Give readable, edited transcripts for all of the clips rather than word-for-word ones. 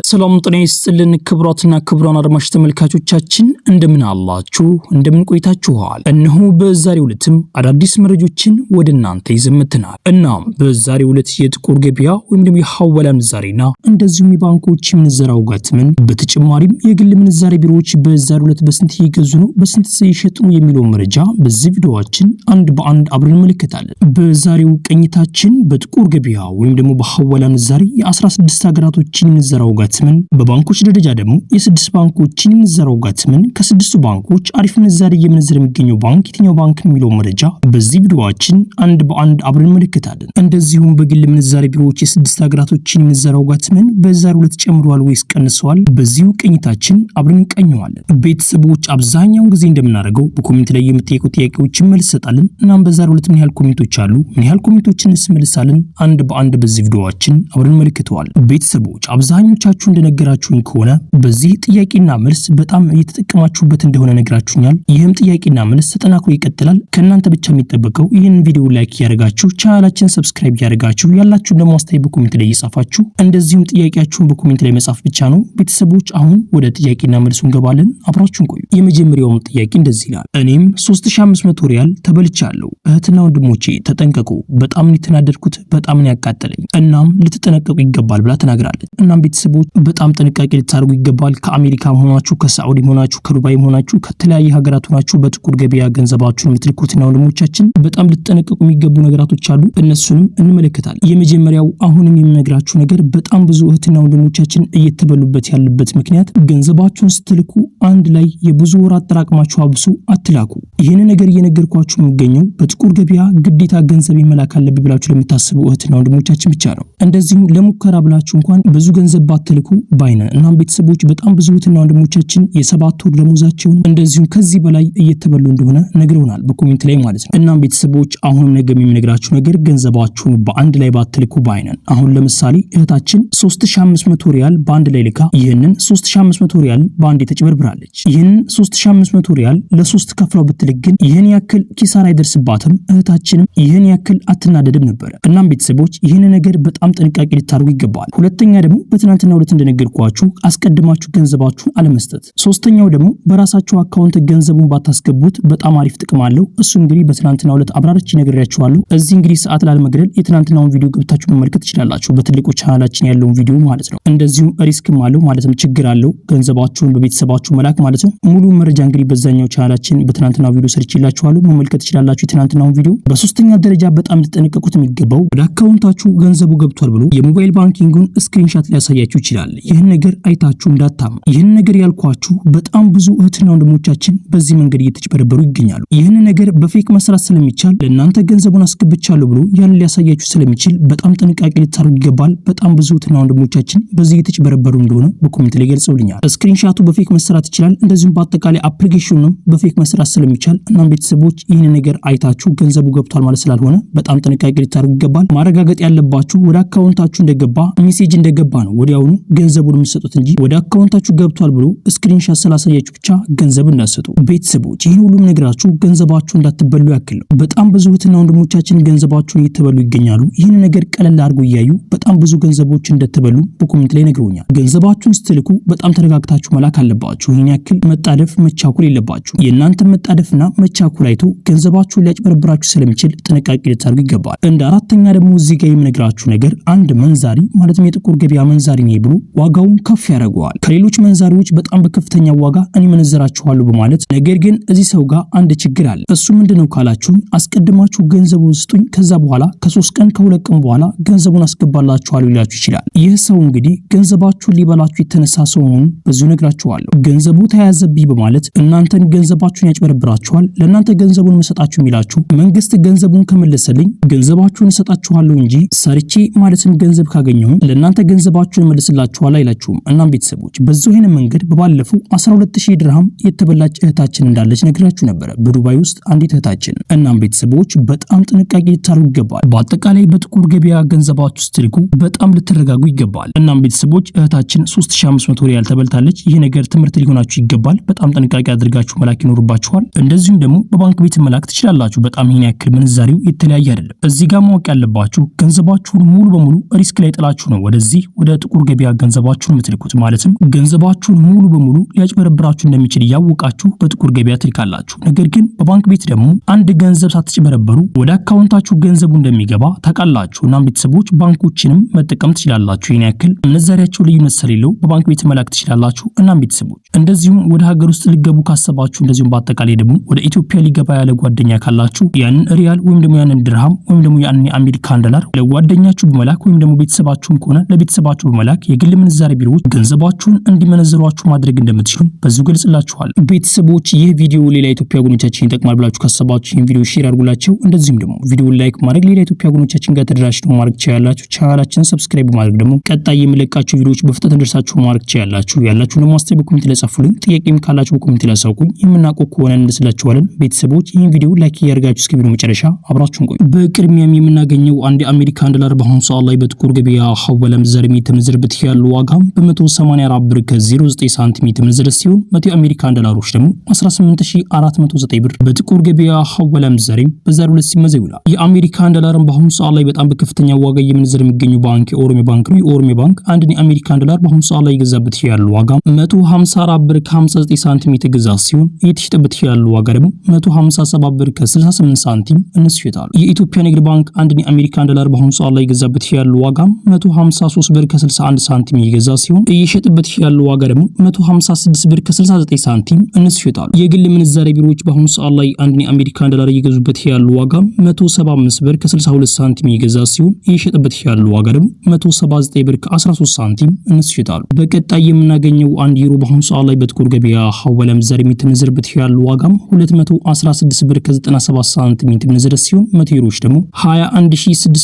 ሰላም ጤና ይስጥልን ክቡራትና ክቡራን አድማጭ ተመልካቾቻችን እንደምን አላችሁ እንደምን ቆይታችኋል? እነሆ በዛሬው ዕለትም አዳዲስ መረጃዎችን ወደ እናንተ ይዘምተናል። እናም በዛሬው ዕለት የጥቁር ገበያ ወይም ደግሞ የሐዋላ ምንዛሬና እንደዚሁም የባንኮች ምንዛሬ ዋጋትምን በተጨማሪም የግል ምንዛሬ ቢሮዎች በዛሬው ዕለት በስንት እየገዙ ነው በስንት እየሸጡ ነው የሚለው መረጃ በዚህ ቪዲዮአችን አንድ በአንድ አብረን እንመለከታለን። በዛሬው ቅኝታችን በጥቁር ገበያ ወይም ደግሞ በሐዋላ ምንዛሬ የ16 ሀገራቶችን ምንዛሬ ዋጋት በባንኮች ደረጃ ደግሞ የስድስት ባንኮችን ምንዛሬ ዋጋትምን ከስድስቱ ባንኮች አሪፍ ምንዛሬ የምንዛሬ የሚገኘው ባንክ የትኛው ባንክ ነው የሚለው መረጃ በዚህ ቪዲዮአችን አንድ በአንድ አብረን እንመለከታለን። እንደዚሁም በግል ምንዛሬ ቢሮዎች የስድስት ሀገራቶችን ምንዛሬ ዋጋትምን በዛሬው ዕለት ጨምሯል ወይስ ቀንሷል? በዚሁ ቅኝታችን አብረን እንቀኘዋለን። ቤተሰቦች አብዛኛውን ጊዜ እንደምናደርገው በኮሜንት ላይ የምትጠይቁ ጥያቄዎችን መልስ ሰጣለን። እናም በዛሬው ዕለት ምን ያህል ኮሜንቶች አሉ ምን ያህል ኮሜንቶችን እንመልሳለን አንድ በአንድ በዚህ ቪዲዮአችን አብረን እንመለከተዋለን። ቤተሰቦች አብዛኞቻችሁ እንደነገራችሁኝ ከሆነ በዚህ ጥያቄና መልስ በጣም እየተጠቀማችሁበት እንደሆነ ነግራችሁኛል። ይህም ጥያቄና መልስ ተጠናክሮ ይቀጥላል። ከእናንተ ብቻ የሚጠበቀው ይህን ቪዲዮ ላይክ ያደርጋችሁ ቻናላችን ሰብስክራይብ ያደርጋችሁ ያላችሁን ደግሞ አስተያየት በኮሜንት ላይ እየጻፋችሁ እንደዚሁም ጥያቄያችሁን በኮሜንት ላይ መጻፍ ብቻ ነው። ቤተሰቦች አሁን ወደ ጥያቄና መልሱ እንገባለን። አብራችሁን ቆዩ። የመጀመሪያው ጥያቄ እንደዚህ ይላል። እኔም 3500 ሪያል ተበልቻለሁ። እህትና ወንድሞቼ ተጠንቀቁ። በጣም ነው የተናደድኩት፣ በጣም ነው ያቃጠለኝ። እናም ልትጠነቀቁ ይገባል ብላ ተናግራለች። እናም ቤተሰቦች በጣም ጥንቃቄ ልታደርጉ ይገባል። ከአሜሪካ ሆናችሁ ከሳዑዲ ሆናችሁ ከዱባይ ሆናችሁ ከተለያየ ሀገራት ሆናችሁ በጥቁር ገበያ ገንዘባችሁን የምትልኩትና ወንድሞቻችን በጣም ልትጠነቀቁ የሚገቡ ነገራቶች አሉ። እነሱንም እንመለከታለን። የመጀመሪያው አሁንም የምነግራችሁ ነገር በጣም ብዙ እህትና ወንድሞቻችን እየተበሉበት ያለበት ምክንያት ገንዘባችሁን ስትልኩ አንድ ላይ የብዙ ወር አጠራቅማችሁ አብሱ አትላኩ። ይህን ነገር እየነገርኳችሁ የሚገኘው በጥቁር ገበያ ግዴታ ገንዘብ መላክ አለብኝ ብላችሁ ለምታስቡ እህትና ወንድሞቻችን ብቻ ነው። እንደዚሁም ለሙከራ ብላችሁ እንኳን ብዙ ገንዘብ ባትልኩ ባይነን። እናም ቤተሰቦች በጣም ብዙ እህትና ወንድሞቻችን የሰባት ወር ደሞዛቸውን እንደዚሁም ከዚህ በላይ እየተበሉ እንደሆነ ነግረውናል በኮሜንት ላይ ማለት ነው። እናም ቤተሰቦች አሁንም ነገም የምነግራችሁ ነገር ገንዘባችሁን በአንድ ላይ ባትልኩ ባይነን። አሁን ለምሳሌ እህታችን 3500 ሪያል በአንድ ላይ ልካ ይህንን 3500 ሪያል በአንድ ተጭበርብራለች። ይህንን 3500 ሪያል ለሶስት ከፍለው ብትልክ ግን ይህን ያክል ኪሳራ አይደርስባትም። እህታችንም ይህን ያክል አትናደድም ነበር። እናም ቤተሰቦች ይህን ነገር በጣም ጥንቃቄ ልታደርጉ ይገባል። ሁለተኛ ደግሞ በትናንትና ዕለት እንደነገርኳችሁ አስቀድማችሁ ገንዘባችሁን አለመስጠት። ሶስተኛው ደግሞ በራሳችሁ አካውንት ገንዘቡን ባታስገቡት በጣም አሪፍ ጥቅም አለው። እሱ እንግዲህ በትናንትና ዕለት አብራርቼ ነግሬያችኋለሁ። እዚህ እንግዲህ ሰዓት ላለመግደል የትናንትናውን ቪዲዮ ገብታችሁ መመልከት ትችላላችሁ፣ በትልቁ ቻናላችን ያለውን ቪዲዮ ማለት ነው። እንደዚሁም ሪስክም አለው ማለትም ችግር አለው ገንዘባችሁን በቤተሰባችሁ መላክ ማለት ነው። ሙሉ መረጃ እንግዲህ በዛኛው ቻናላችን በትናንትናው ቪዲዮ ሰርችላችኋለሁ፣ መመልከት ትችላላችሁ የትናንትናውን ቪዲዮ። በሶስተኛ ደረጃ በጣም ልትጠነቀቁት የሚገባው ወደ አካውንታችሁ ገንዘቡ ገብቷል ብሎ የሞባይል ባንኪንጉን ስክሪንሻት ሊያሳያችሁ ይችላል። ይህን ነገር አይታችሁ እንዳታምኑ። ይህን ነገር ያልኳችሁ በጣም ብዙ እህትና ወንድሞቻችን በዚህ መንገድ እየተጭበረበሩ ይገኛሉ። ይህን ነገር በፌክ መስራት ስለሚቻል ለእናንተ ገንዘቡን አስገብቻለሁ ብሎ ያን ሊያሳያችሁ ስለሚችል በጣም ጥንቃቄ ልታደርጉ ይገባል። በጣም ብዙ እህትና ወንድሞቻችን በዚህ እየተጭበረበሩ እንደሆነ በኮሜንት ላይ ገልጸውልኛል። ስክሪንሻቱ በፌክ መስራት ይችላል፣ እንደዚሁም በአጠቃላይ አፕሊኬሽኑም በፌክ መስራት ስለሚቻል እናም ቤተሰቦች ይህን ነገር አይታችሁ ገንዘቡ ገብቷል ማለት ስላልሆነ በጣም ጥንቃቄ ልታደርጉ ይገባል። ማረጋገጥ ያለባችሁ ወደ አካውንታችሁ እንደገባ ሜሴጅ እንደገባ ነው ወዲያውኑ ገንዘቡን የምትሰጡት እንጂ ወደ አካውንታችሁ ገብቷል ብሎ ስክሪንሻት ስላሳያችሁ ብቻ ገንዘብ እንዳትሰጡ። ቤተሰቦች ይህን ሁሉም ነግራችሁ ገንዘባችሁ እንዳትበሉ ያክል ነው። በጣም ብዙ እህትና ወንድሞቻችን ገንዘባችሁን እየተበሉ ይገኛሉ። ይህን ነገር ቀለል አድርጎ እያዩ በጣም ብዙ ገንዘቦች እንደተበሉ በኮሜንት ላይ ነግረውኛል። ገንዘባችሁን ስትልኩ በጣም ተረጋግታችሁ መላክ አለባችሁ። ይህን ያክል መጣደፍ መቻኩል የለባችሁ። የእናንተ መጣደፍና መቻኩል አይቶ ገንዘባችሁን ሊያጭበረብራችሁ ስለሚችል ጥንቃቄ ልታደርጉ ይገባል። እንደ አራተኛ ደግሞ እዚህ ጋር የምነግራችሁ ነገር አንድ መንዛሪ ማለትም የጥቁር ገበያ መንዛሪ ነው ብሎ ዋጋውን ከፍ ያደርገዋል። ከሌሎች መንዛሪዎች በጣም በከፍተኛ ዋጋ እኔ መነዘራችኋለሁ በማለት ነገር ግን እዚህ ሰው ጋር አንድ ችግር አለ። እሱ ምንድነው ካላችሁን አስቀድማችሁ ገንዘቡን ስጡኝ ከዛ በኋላ ከ3 ቀን ከ2 ቀን በኋላ ገንዘቡን አስገባላችኋለሁ ይላችሁ ይችላል። ይህ ሰው እንግዲህ ገንዘባችሁን ሊበላችሁ የተነሳ ሰው መሆኑን በዚሁ ነግራችኋለሁ። ገንዘቡ ተያዘብኝ በማለት እናንተን ገንዘባችሁን ያጭበረብራችኋል። ለእናንተ ገንዘቡን መሰጣችሁ የሚላችሁ መንግስት ገንዘቡን ከመለሰልኝ ገንዘባችሁን እሰጣችኋለሁ እንጂ ሰርቼ ማለትም ገንዘብ ካገኘሁኝ ለእናንተ ገንዘባችሁን መልስላችኋል አይላችሁም። እናም ቤተሰቦች በዚሁ አይነት መንገድ በባለፈው 12000 ድርሃም የተበላች እህታችን እንዳለች ነግራችሁ ነበር በዱባይ ውስጥ አንዲት እህታችን። እናም ቤተሰቦች በጣም ጥንቃቄ ልታደርጉ ይገባል። በአጠቃላይ በጥቁር ገበያ ገንዘባችሁ ስትልኩ በጣም ልትረጋጉ ይገባል። እናም ቤተሰቦች እህታችን 3500 ሪያል ተበልታለች። ይህ ነገር ትምህርት ሊሆናችሁ ይገባል። በጣም ጥንቃቄ አድርጋችሁ መላክ ይኖርባችኋል። እንደዚሁም ደግሞ በባንክ ቤት መላክ ትችላላችሁ። በጣም ይሄን ያክል ምንዛሬው የተለያየ አይደለም። እዚህ ጋር ማወቅ ያለባችሁ ገንዘባችሁን ሙሉ በሙሉ ሪስክ ላይ ጥላችሁ ነው ወደዚህ ወደ ጥቁር ገበያ ገንዘባችሁን የምትልኩት። ማለትም ገንዘባችሁን ሙሉ በሙሉ ሊያጭበረብራችሁ እንደሚችል እያወቃችሁ በጥቁር ገበያ ትልካላችሁ። ነገር ግን በባንክ ቤት ደግሞ አንድ ገንዘብ ሳትጭበረበሩ ወደ አካውንታችሁ ገንዘቡ እንደሚገባ ታውቃላችሁ። እናም ቤተሰቦች ባንኮችንም መጠቀም ትችላላችሁ። ይህን ያክል ምንዛሪያቸው ልዩነት ስለሌለው በባንክ ቤት መላክ ትችላላችሁ። እናም ቤተሰቦች እንደዚሁም ወደ ሀገር ውስጥ ሊገቡ ካሰባችሁ እንደዚሁም በአጠቃላይ ደግሞ ወደ ኢትዮጵያ ሊገባ ያለ ጓደኛ ካላችሁ ያንን ሪያል ወይም ደግሞ ያንን ድርሃም ወይም ደግሞ ያንን የአሜሪካን ዶላር ለጓደኛችሁ በመላክ ወይም ደግሞ ቤተሰባችሁም ከሆነ ለቤተሰባችሁ በመላክ የግል ምንዛሬ ቢሮዎች ገንዘባችሁን እንዲመነዝሯችሁ ማድረግ እንደምትችሉ በዚሁ ገልጽላችኋል። ቤተሰቦች ይህ ቪዲዮ ሌላ ኢትዮጵያ ወገኖቻችን ይጠቅማል ብላችሁ ካሰባችሁ ይህን ቪዲዮ ሼር አድርጉላቸው። እንደዚሁም ደግሞ ቪዲዮውን ላይክ ማድረግ ሌላ ኢትዮጵያ ወገኖቻችን ጋር ተደራሽ ነው ማድረግ ትችላላችሁ። ቻናላችንን ሰብስክራይብ ማድረግ ደግሞ ቀጣይ የምለቃቸው ቪዲዮዎች በፍጥነት እንደርሳችሁ ማድረግ ትችላላችሁ። ያላችሁ ደግሞ አስተያየት በኮሜንት ላይ ጻፉልኝ። ጥያቄም ካላችሁ በኮሜንት ላይ አሳውቁኝ። የምናውቀው ከሆነ እንስላችኋለን። ቤተሰቦች ይህን ቪዲዮ ላይክ እያደረጋችሁ እስከ ቪዲዮ መጨረሻ አብራችሁን ቆዩ። በቅድሚያም የምናገኘው አንድ የአሜሪካን ዶላር በአሁኑ ሰዓት ላይ በጥቁር ገበያ ሐዋላ ምንዛሬ የተመነዘረበት ያለው ዋጋም በ184 ብር ከ09 ሳንቲም የተመነዘረ ሲሆን 100 የአሜሪካን ዶላሮች ደግሞ 18409 ብር በጥቁር ገበያ ሐዋላ ምንዛሬ በዛሬው ዕለት ሲመዘው ይውላል። የአሜሪካን ዶላርን በአሁኑ ሰዓት ላይ በጣም በከፍተኛ ዋጋ የምንዘር የሚገኘው ባንክ የኦሮሚያ ባንክ ነው። የኦሮሚያ ባንክ አንድ የአሜሪካን ዶላር በአሁኑ ሰዓት ላይ የገዛበት ያለው ዋጋ 154 ብር ከ59 ሳንቲም የተገዛ ሲሆን የተሸጠበት ያለው ዋጋ ደግሞ 157 ብር ከ68 ሳንቲም እነሱ ይሸጣሉ። የኢትዮጵያ ንግድ ባንክ አንድ የአሜሪካን ዶላር በአሁኑ ሰዓት ላይ የገዛበት ያለው ዋጋ 153 ብር ከ61 ሳንቲም የገዛ ሲሆን እየሸጠበት ያለው ዋጋ ደግሞ 156 ብር ከ69 ሳንቲም እነሱ ይሸጣሉ። የግል ምንዛሬ ቢሮዎች በአሁኑ ሰዓት ላይ አንድ የአሜሪካን ዶላር እየገዙበት ያለው ዋጋ 175 ብር ከ62 ሳንቲም የገዛ ሲሆን እየሸጠበት ያለው ዋጋ ደግሞ 179 ብር ከ13 ሳንቲም እነሱ ይሸጣሉ። በቀጣይ የምናገኘው አንድ ዩሮ በአሁኑ ሰዓት ላይ በጥቁር ገበያ ሐዋላ ምንዛሬ የተመነዘረበት ያለው ዋጋም 216 ብር ከ97 ሳንቲም የተመነዘረ ሲሆን 100 ዩሮዎች ደግሞ 21697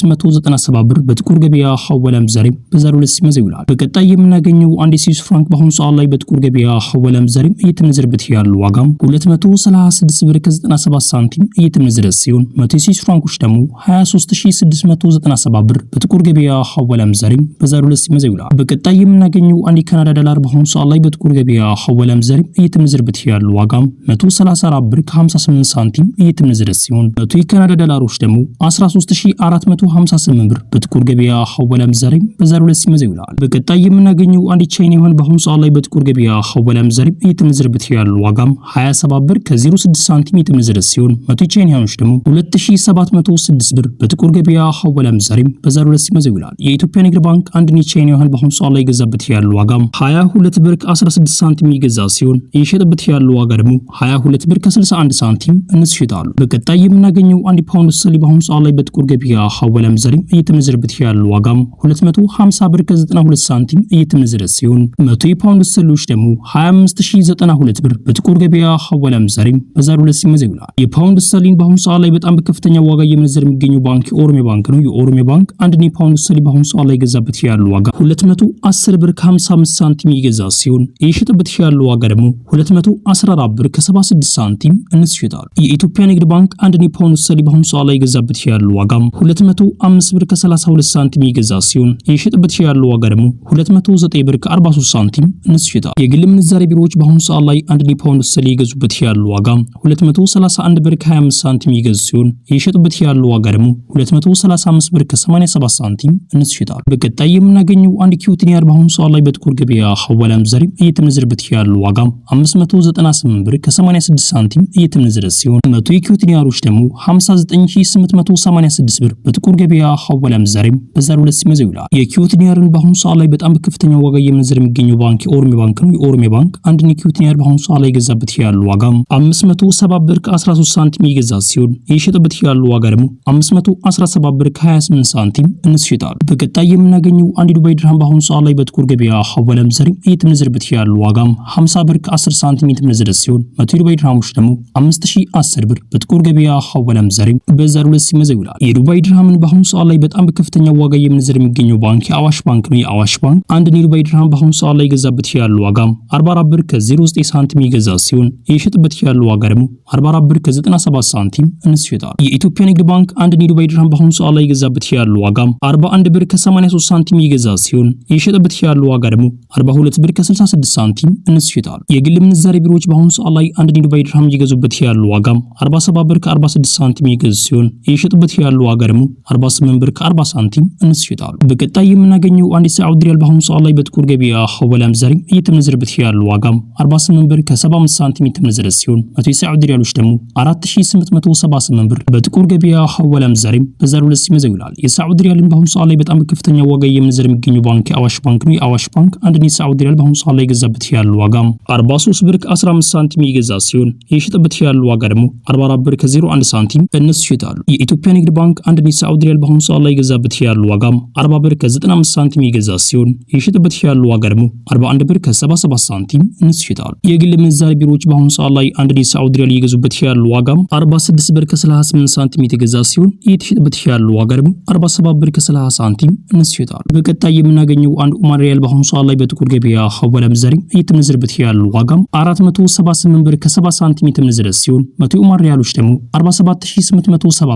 ብር በጥቁር ገበያ ሐዋላ ምንዛሬ በዛሬው ዕለት ሲመዘው ይውላል። በቀጣይ የምናገኘው አንድ ስዊስ ፍራንክ በአሁኑ ሰዓት ላይ በጥቁር ገበያ ሐዋላ ምንዛሬ የተመነዘረበት ያለው ዋጋም 236 ብር ከ97 ሳንቲም የተመነዘረ ሲሆን 100 ስዊስ ፍራንኮች ደግሞ 23697 ብር በጥቁር ገበያ ሐዋላ ምንዛሬ በዛሬው ዕለት ሲመዘው ይውላል። በቀጣይ የምናገኘው አንድ ካናዳ ዶላር በአሁኑ ሰዓት ላይ በጥቁር ገበያ ሐዋላ ምንዛሬ የተመነዘረበት ያለው ዋጋም 134 ብር ከ58 ሳንቲም የተመነዘረ ሲሆን 100 የካናዳ ዶላሮች ደግሞ 13458 ብር በጥቁር ገበያ ሐዋላ ምንዛሬ በዛሬው ዕለት ሲመዘው ይውላል። በቀጣይ የምናገኘው አንድ ቻይና ዩዋን በአሁኑ ሰዓት ላይ በጥቁር ገበያ ሐዋላ ምንዛሬ የተመነዘረበት ያለው ዋጋም 27 ብር ከ06 ሳንቲም የተመነዘረ ሲሆን 100 ቻይና ዩዋኖች ደግሞ 2706 ብር በጥቁር ገበያ ሐዋላ ምንዛሬ በዛሬው ዕለት ሲመዘው ይውላል። የኢትዮጵያ ንግድ ባንክ አንድ ቻይና ዩዋን በአሁኑ ሰዓት ላይ የገዛበት ያለው ዋጋም 22 ብር ከ16 ሳንቲም የገዛ ሲሆን እየሸጠበት ያለው ዋጋ ደግሞ 22 ብር ከ61 ሳንቲም እነሱ ይሸጣሉ። በቀጣይ የምናገኘው አንድ ፓውንድ ስተርሊንግ በአሁኑ ሰዓት ላይ በጥቁር ገበያ ሐዋላ ምንዛሬ እየተመነዘረበት ያለው ዋጋም 250 ብር ከ92 ሳንቲም እየተመነዘረ ሲሆን 100 የፓውንድ ስተርሊንጎች ደግሞ 25092 ብር በጥቁር ገበያ ሐዋላ ምንዛሬ በዛሬው ዕለት ሲመዘው ይውላል። የፓውንድ ስተርሊንግ በአሁኑ ሰዓት ላይ በጣም በከፍተኛ ዋጋ እየመነዘረ የሚገኘው ባንክ የኦሮሚያ ባንክ ነው። የኦሮሚያ ባንክ አንድ የፓውንድ ስተርሊንግ በአሁኑ ሰዓት ላይ የገዛበት ያለው ዋጋ 210 ብር ከ55 ሳንቲም የገዛ ሲሆን እየሸጠበት ያለው ዋጋ ደግሞ 214 ብር ከ76 ሳንቲም እነሱ ይሸጣሉ። የኢትዮጵያ ንግድ ባንክ አንድ የፓውንድ ስተርሊንግ በአሁኑ ሰዓት ላይ የገዛበት ያለው ዋጋም 205 ብር ከ32 ሳንቲም የገዛ ሲሆን እየሸጠበት ያለው ዋጋ ደግሞ 209 ብር ከ43 ሳንቲም እነሱ ይሸጣሉ። የግል ምንዛሬ ቢሮዎች በአሁኑ ሰዓት ላይ አንድ የፓውንድ ስተርሊንግ የገዙበት ያለው ዋጋ 231 ብር ከ25 ሳንቲም የገዙ ሲሆን እየሸጠበት ያለው ዋጋ ደግሞ 235 ብር ከ87 ሳንቲም እነሱ ይሸጣሉ። በቀጣይ የምናገኘው አንድ ኪዩቲኒያር በአሁኑ ሰዓት ላይ በጥቁር ገበያ ሐዋላ ምንዛሬ እየተመነዘረበት ያለው ዋጋ 598 ብር ከ86 ሳንቲም እየተመነዘረ ሲሆን 100 የኪዩቲኒያሮች ደግሞ 59886 ብር በጥቁር ገበያ ሐዋላ ምንዛሬ በዛሬው ዕለት ሲመዘው ይውላል። የኪዩቲኒያርን በአሁኑ ሰዓት ላይ በጣም በከፍተኛ ዋጋ እየመነዘረ የሚገኘው ባንክ የኦሮሚያ ባንክ ነው። የኦሮሚያ ባንክ አንድ የኪዩቲኒያር በአሁኑ ሰዓት ላይ የገዛበት ያለው ዋጋ 570 ብር ከ13 ሳንቲም የገዛ ሲሆን የሸጠበት ያለው ዋጋ ደግሞ 517 ብር ከ28 ሳንቲም እነሱ ይሸጣሉ። በቀጣይ የምናገኘው አንድ ዱባይ ድርሃም በአሁኑ ሰዓት ላይ በጥቁር ገበያ ሐዋላ ምንዛሬ እየተመነዘረበት ያለው ዋጋ 50 ብር ከ10 ሳንቲም የተመነዘረ ሲሆን 100 ዱባይ ድርሃሞች ደግሞ 5010 ብር በጥቁር ገበያ ሐዋላ ምንዛሬ በዛሬው ዕለት ሲመዘው ይውላል። የዱባይ ድርሃምን በአሁኑ ሰዓት ላይ በጣም በከፍተኛ ዋጋ እየመነዘረ የሚገኘው ባንክ የአዋሽ ባንክ ነው። የአዋሽ ባንክ አንድ የዱባይ ድርሃም በአሁኑ ሰዓት ላይ የገዛበት ያለው ዋጋ 44 ብር ከ09 ሳንቲም የገዛ ሲሆን የሸጠበት ያለው ዋጋ ደግሞ 44 ብር ከ97 ሳንቲም እነሱ ይሸጣሉ። የኢትዮጵያ ንግድ ባንክ አንድ የዱባይ ድርሃም በአሁኑ ሰዓት ላይ የገዛበት ያለው ዋጋ 41 ብር ከ83 ሳንቲም የገዛ ሲሆን የሸጠበት ያለው ዋጋ ደግሞ 42 ብር ከ66 ሳንቲም እነሱ ይሸጣሉ። የግል ምንዛሬ ቢሮዎች በአሁኑ ሰዓት ላይ አንድ የዱባይ ድርሃም እየገዙበት ያለው ዋጋ 47 ብር ከ46 ሳንቲም የገዙ ሲሆን የሸጠበት ያለው ዋጋ ደግሞ 48 ብር ከ40 ሳንቲም እነሱ ይሸጣሉ። በቀጣይ የምናገኘው አንድ የሳዑዲ ሪያል በአሁኑ ሰዓት ላይ በጥቁር ገበያ ሐዋላ ምንዛሬ እየተመነዘረበት ያለው ዋጋም 48 ብር ከ75 ሳንቲም እየተመነዘረ ሲሆን 100 የሳዑዲ ሪያሎች ደግሞ 4878 ብር በጥቁር ገበያ ሐዋላ ምንዛሬ በዛሬው ዕለት ሲመዘው ይውላል። የሳዑዲ ሪያልን በአሁኑ ሰዓት ላይ በጣም በከፍተኛ ዋጋ እየመነዘረ የሚገኘው ባንክ አዋሽ ባንክ ነው። የአዋሽ ባንክ አንድ የሳዑዲ ሪያል በአሁኑ ሰዓት ላይ የገዛበት ያለው ዋጋም 43 ብር ከ15 ሳንቲም እየገዛ ሲሆን የሸጠበት ያለው ዋጋ ደግሞ 44 ብር ከ01 ሳንቲም እነሱ ይሸጣሉ። የኢትዮጵያ ንግድ ባንክ አንድ የሳዑዲ ሪያል በአሁኑ ሰዓት ላይ የገዛበት ያለው ዋጋም 40 ብር ከ95 ሳንቲም እየገዛ ሲሆን የሸጠበት ያለው ዋጋ ደግሞ 41 ብር ከ77 ሳንቲም እነሱ ይሸጣሉ። የግል ምንዛሬ ቢሮዎች በአሁኑ ሰዓት ላይ አንድ የሳዑዲ ሪያል እየገዙበት ያለው ዋጋም 46 ብር ከ38 ሳንቲም የተገዛ ሲሆን የተሸጠበት ያለው ዋጋ ደግሞ 47 ብር ከ30 ሳንቲም እነሱ ይሸጣሉ። በቀጣይ የምናገኘው አንድ ኦማር ሪያል በአሁኑ ሰዓት ላይ በጥቁር ገበያ ሐዋላ ምንዛሬ እየተመነዘረበት ያለው ዋጋም 478 ብር ከ70 ሳንቲም የተመነዘረ ሲሆን 100 ኦማር ሪያሎች ደግሞ 47870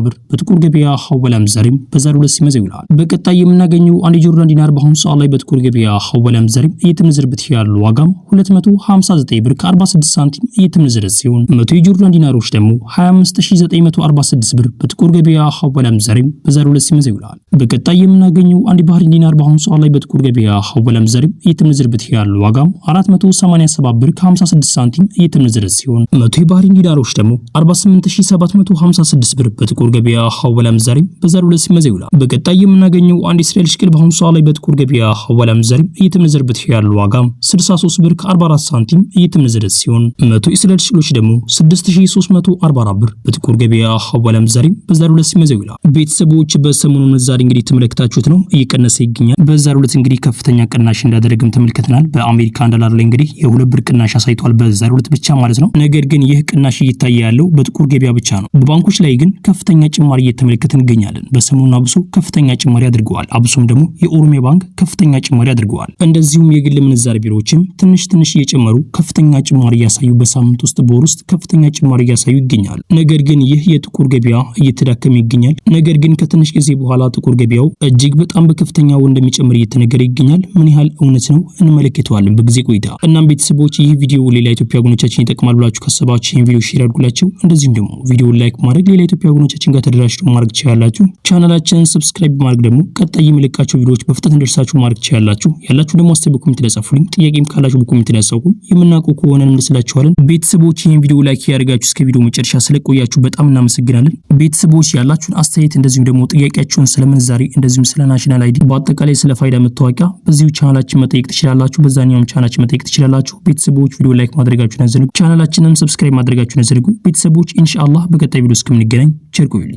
ብር በጥቁር ገበያ ሐዋላ ምንዛሬ በዛሬው ዕለት ሲመዘው ይውላል። በቀጣይ የምናገኘው አንድ የጆርዳን ዲናር በአሁኑ ሰዓት ላይ በጥቁር ገበያ ሐዋላ ምንዛሬ እየተመነዘረበት ያለው ዋጋም 259 ብር ከ46 ሳንቲም እየተመነዘረ ሲሆን 100 የጆርዳን ዲናሮች ደግሞ 25946 ብር በጥቁር ገበያ ሐዋላ ምንዛሬ በዛሬው ዕለት ሲመዘው ይውላል። በቀጣይ የምናገኘው አንድ ባህሪን ዲናር በአሁኑ ሰዓት ላይ በጥቁር ገበያ ሐዋላ ምንዛሬ እየተመነዘረበት ያለው ዋጋም 487 ብር ከ56 ሳንቲም እየተመነዘረ ሲሆን 100 የባህሪን ዲናሮች ደግሞ 48756 ብር በጥቁር ገበያ ሐዋላ ምንዛሬ በዛሬው ዕለት ሲመዘው ይውላል። በቀጣይ የምናገኘው አንድ እስራኤል ሽቅል በአሁኑ ሰዓት ላይ በጥቁር ገበያ ሐዋላ ምንዛሬ እየተመነዘረበት ያለው ዋጋም 63 ብር ከ44 ሳንቲም እየተመነዘረ ሲሆን 100 እስራኤል ሽቅሎች ደግሞ 6344 ብር በጥቁር ገበያ ሐዋላ ምንዛሬ በዛሬው ዕለት ሲመዘው ይውላል። ቤተሰቦች በሰሞኑ ምንዛሬ እንግዲህ ተመለከታችሁት ነው እየቀነሰ ይገኛል። በዛሬው ዕለት እንግዲህ ከፍተኛ ቅናሽ እንዳደረገም ተመልክተናል። በአሜሪካ ዶላር ላይ እንግዲህ የ2 ብር ቅናሽ አሳይቷል በዛሬው ዕለት ብቻ ማለት ነው። ነገር ግን ይህ ቅናሽ እየታየ ያለው በጥቁር ገበያ ብቻ ነው። በባንኮች ላይ ግን ከፍተኛ ጭማሪ እየተመለከትን እንገኛለን። በሰሞኑ አብሶ ከፍተኛ ጭማሪ አድርገዋል። አብሶም ደግሞ የኦሮሚያ ባንክ ከፍተኛ ጭማሪ አድርገዋል። እንደዚሁም የግል ምንዛሬ ቢሮዎችም ትንሽ እየጨመሩ ከፍተኛ ጭማሪ እያሳዩ በሳምንት ውስጥ በወር ውስጥ ከፍተኛ ጭማሪ እያሳዩ ይገኛሉ። ነገር ግን ይህ የጥቁር ገበያ እየተዳከመ ይገኛል። ነገር ግን ከትንሽ ጊዜ በኋላ ጥቁር ገበያው እጅግ በጣም በከፍተኛው እንደሚጨምር እየተነገረ ይገኛል። ምን ያህል እውነት ነው እንመለከተዋለን በጊዜ ቆይታ። እናም ቤተሰቦች ይህ ቪዲዮ ሌላ ኢትዮጵያ ወገኖቻችን ይጠቅማል ብላችሁ ካሰባችሁ ይህን ቪዲዮ ሼር አድርጉላችሁ። እንደዚሁም ደግሞ ቪዲዮውን ላይክ ማድረግ ሌላ ኢትዮጵያ ወገኖቻችን ጋር ተደራሽ ማድረግ ትችላላችሁ። ቻናላችንን ሰብስክራይብ ማድረግ ደግሞ ቀጣይ የሚለቃቸው ቪዲዮዎች በፍጥነት እንደርሳችሁ ማድረግ ትችላላችሁ። ያላችሁ ደግሞ አስተያየት በኮሜንት ላይ ጻፉልኝ። ጥያቄም ካላችሁ በኮሜንት ላይ አሳውቁ። የምናውቀው ከሆነ እንመልስላችኋለን። ቤተሰቦች ይህን ቪዲዮ ላይክ ያደርጋችሁ እስከ ቪዲዮ መጨረሻ ስለቆያችሁ በጣም እናመሰግናለን። ቤተሰቦች ያላችሁን አስተያየት እንደዚሁም ደግሞ ጥያቄያችሁን ስለ ምንዛሬ እንደዚሁም ስለ ናሽናል አይዲ በአጠቃላይ ስለ ፋይዳ መታወቂያ በዚሁ ቻናላችን መጠየቅ ትችላላችሁ። በዛኛውም ቻናላችን መጠየቅ ትችላላችሁ። ቤተሰቦች ቪዲዮ ላይክ ማድረጋችሁን አዘንጉ። ቻናላችንን ሰብስክራይብ ማድረጋችሁን አዘንጉ። ቤተሰቦች ኢንሻአላህ በቀጣይ ቪዲዮ እስከምንገናኝ ቸር ቆዩልኝ።